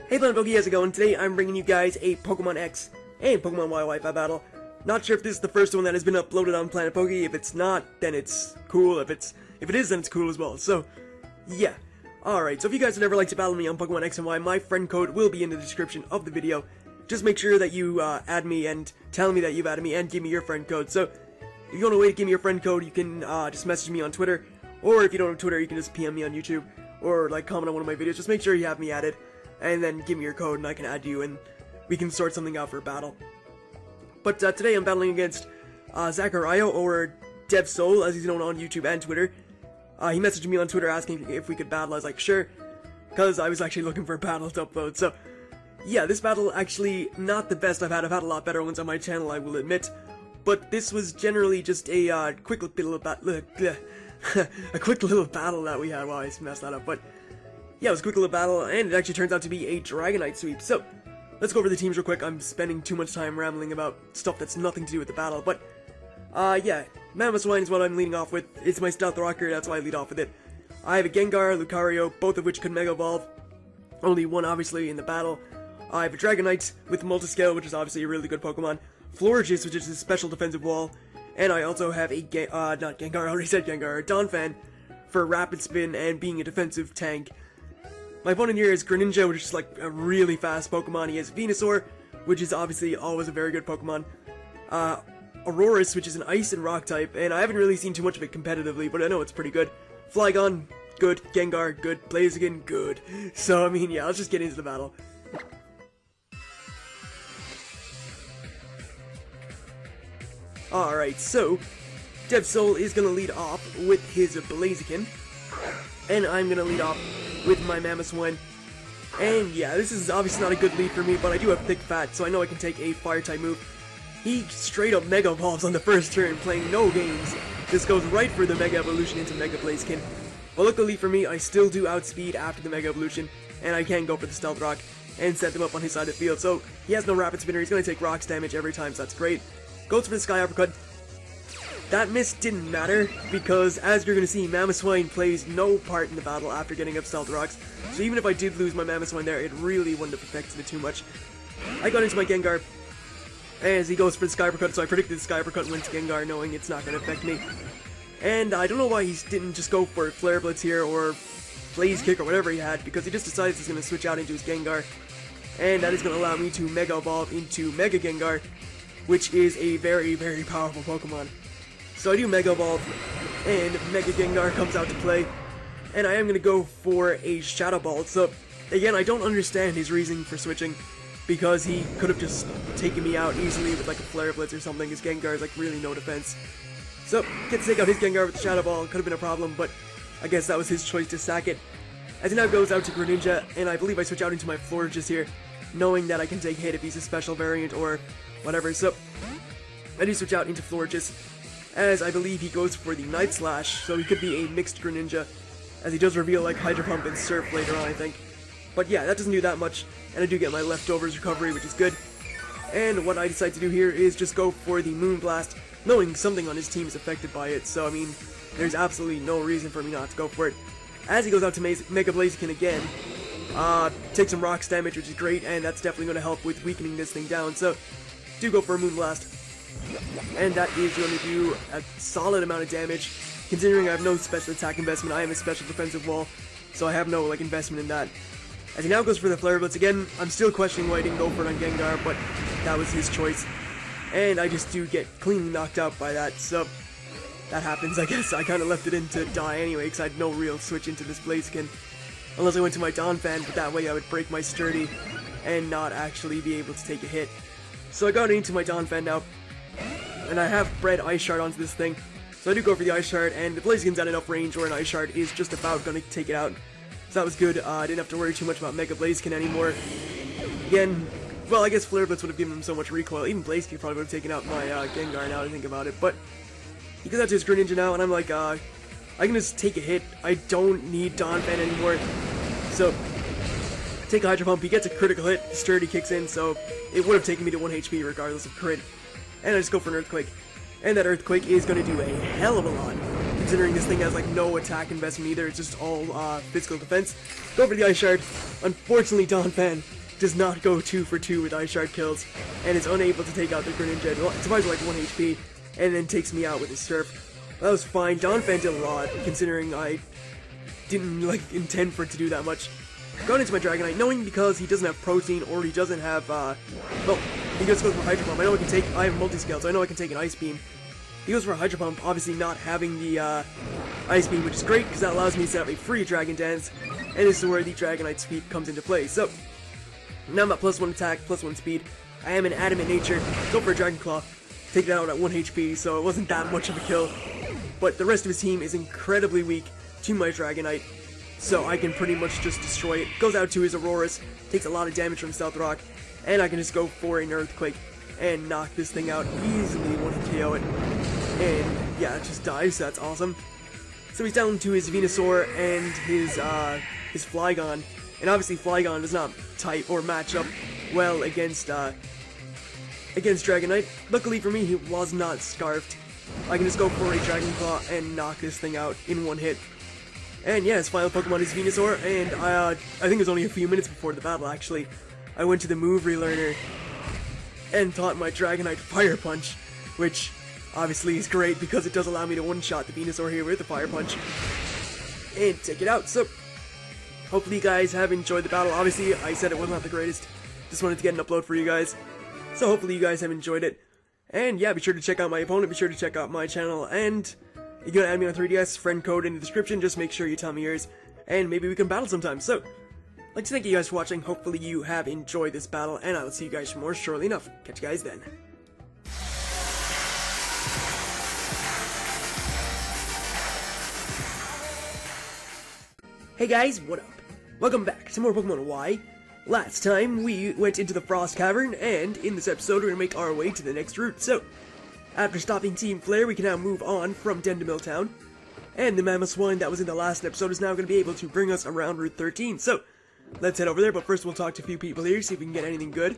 Hey Planet Poke, how's it going? Today I'm bringing you guys a Pokemon X and Pokemon Y Wi-Fi battle. Not sure if this is the first one that has been uploaded on Planet Poke. If it's not, then it's cool. If it is, then it's cool as well. So, yeah. Alright, so if you guys would ever like to battle me on Pokemon X and Y, my friend code will be in the description of the video. Just make sure that you add me and tell me that you've added me and give me your friend code. So, if you want a way to give me your friend code, you can just message me on Twitter. Or if you don't have Twitter, you can just PM me on YouTube. Or like comment on one of my videos. Just make sure you have me added. And then give me your code and I can add you and we can sort something out for a battle. But today I'm battling against StMRyEire, or Devsoule, as he's known on YouTube and Twitter. He messaged me on Twitter asking if we could battle. I was like, sure, because I was actually looking for a battle to upload. So, yeah, this battle actually not the best I've had. I've had a lot better ones on my channel, I will admit. But this was generally just a quick little battle. A quick little battle that we had. Wow, I messed that up. But yeah, it was a quick little battle, and it actually turns out to be a Dragonite sweep. So, let's go over the teams real quick. I'm spending too much time rambling about stuff that's nothing to do with the battle. But, yeah, Mamoswine is what I'm leading off with. It's my Stealth Rocker, that's why I lead off with it. I have a Gengar, Lucario, both of which could Mega Evolve. Only one, obviously, in the battle. I have a Dragonite with Multiscale, which is obviously a really good Pokemon. Florges, which is a special defensive wall. And I also have a not Gengar, I already said Gengar, a Donphan for Rapid Spin and being a defensive tank. My opponent here is Greninja, which is like a really fast Pokemon. He has Venusaur, which is obviously always a very good Pokemon. Aurorus, which is an Ice and Rock type, and I haven't really seen too much of it competitively, but I know it's pretty good. Flygon, good. Gengar, good. Blaziken, good. So, I mean, yeah, let's just get into the battle. Alright, so, Devsoule is gonna lead off with his Blaziken, and I'm gonna lead off with my Mamoswine. And yeah, this is obviously not a good lead for me, but I do have Thick Fat, so I know I can take a Fire-type move. He straight up Mega Evolves on the first turn, playing no games. Just goes right for the Mega Evolution into Mega Blaziken. But luckily for me, I still do outspeed after the Mega Evolution, and I can go for the Stealth Rock and set them up on his side of the field. So he has no Rapid Spinner, he's going to take Rocks damage every time, so that's great. Goes for the Sky Uppercut. That miss didn't matter, because as you're going to see, Mamoswine plays no part in the battle after getting up Stealth Rocks, so even if I did lose my Mamoswine there, it really wouldn't have affected it too much. I got into my Gengar, as he goes for the Sky Uppercut, so I predicted the Sky Uppercut went to Gengar, knowing it's not going to affect me. And I don't know why he didn't just go for Flare Blitz here, or Blaze Kick, or whatever he had, because he just decides he's going to switch out into his Gengar, and that is going to allow me to Mega Evolve into Mega Gengar, which is a very, very powerful Pokemon. So I do Mega Evolve, and Mega Gengar comes out to play, and I am going to go for a Shadow Ball. So, again, I don't understand his reasoning for switching, because he could have just taken me out easily with like a Flare Blitz or something. His Gengar is like really no defense. So, get to take out his Gengar with the Shadow Ball. Could have been a problem, but I guess that was his choice to sack it. As he now goes out to Greninja, and I believe I switch out into my Florges here, knowing that I can take hit if he's a special variant or whatever. So, I do switch out into Florges, as I believe he goes for the Night Slash, so he could be a mixed Greninja, as he does reveal like Hydro Pump and Surf later on, I think. But yeah, that doesn't do that much, and I do get my Leftovers recovery, which is good. And what I decide to do here is just go for the Moonblast, knowing something on his team is affected by it, so I mean, there's absolutely no reason for me not to go for it. As he goes out to Mega Blaziken again, takes some Rocks damage, which is great, and that's definitely going to help with weakening this thing down, so do go for a Moonblast. And that is going to do a solid amount of damage, considering I have no special attack investment. I am a special defensive wall, so I have no like investment in that. As he now goes for the Flare Blitz again, I'm still questioning why I didn't go for it on Gengar, but that was his choice. And I just do get cleanly knocked out by that, so that happens, I guess. I kind of left it in to die anyway, because I had no real switch into this Blaziken. Unless I went to my Donphan, but that way I would break my Sturdy and not actually be able to take a hit. So I got into my Donphan now, and I have bred Ice Shard onto this thing, so I do go for the Ice Shard, and the Blaziken's at enough range where an Ice Shard is just about going to take it out. So that was good. I didn't have to worry too much about Mega Blaziken anymore. Again, well, I guess Flare Blitz would have given him so much recoil. Even Blaziken probably would have taken out my Gengar now that I think about it. But he goes out to his Greninja now, and I'm like, I can just take a hit. I don't need Donphan anymore. So, take a Hydro Pump. He gets a critical hit. Sturdy kicks in, so it would have taken me to 1 HP regardless of crit. And I just go for an Earthquake. And that Earthquake is going to do a hell of a lot, considering this thing has like no attack investment either. It's just all physical defense. Go for the Ice Shard. Unfortunately, Donphan does not go 2 for 2 with Ice Shard kills, and is unable to take out the Greninja. Well, it survives like 1 HP, and then takes me out with his Surf. That was fine. Donphan did a lot, considering I didn't like intend for it to do that much. Going into my Dragonite, knowing because he doesn't have Protein, or he doesn't have, well, he just goes for Hydro Pump. I have Multi-Scale, so I know I can take an Ice Beam. He goes for a Hydro Pump, obviously not having the Ice Beam, which is great, because that allows me to set up a free Dragon Dance, and this is where the Dragonite speed comes into play. So, now I'm at +1 attack, +1 speed. I am an adamant nature. Go for a Dragon Claw. Take it out at 1 HP, so it wasn't that much of a kill. But the rest of his team is incredibly weak to my Dragonite, so I can pretty much just destroy it. Goes out to his Aurorus, takes a lot of damage from Stealth Rock, and I can just go for an Earthquake and knock this thing out easily, one hit KO it. And yeah, it just dies, so that's awesome. So he's down to his Venusaur and his Flygon, and obviously Flygon does not type or match up well against Dragonite. Luckily for me, he was not Scarfed. I can just go for a Dragon Claw and knock this thing out in 1 hit. And yeah, his final Pokemon is Venusaur, and I think it was only a few minutes before the battle actually. I went to the move relearner and taught my Dragonite Fire Punch, which obviously is great because it does allow me to one-shot the Venusaur here with the Fire Punch and take it out. So hopefully you guys have enjoyed the battle. Obviously, I said it was not the greatest. Just wanted to get an upload for you guys. So hopefully you guys have enjoyed it. And yeah, be sure to check out my opponent, be sure to check out my channel, and you're gonna add me on 3DS, friend code in the description, just make sure you tell me yours, and maybe we can battle sometime. So, I'd like to thank you guys for watching, hopefully you have enjoyed this battle, and I will see you guys for more shortly enough. Catch you guys then. Hey guys, what up? Welcome back to more Pokemon Y. Last time, we went into the Frost Cavern, and in this episode, we're gonna make our way to the next route. So, after stopping Team Flare, we can now move on from Dendemil Town, and the Mamoswine that was in the last episode is now gonna be able to bring us around Route 13. So, let's head over there, but first we'll talk to a few people here, see if we can get anything good.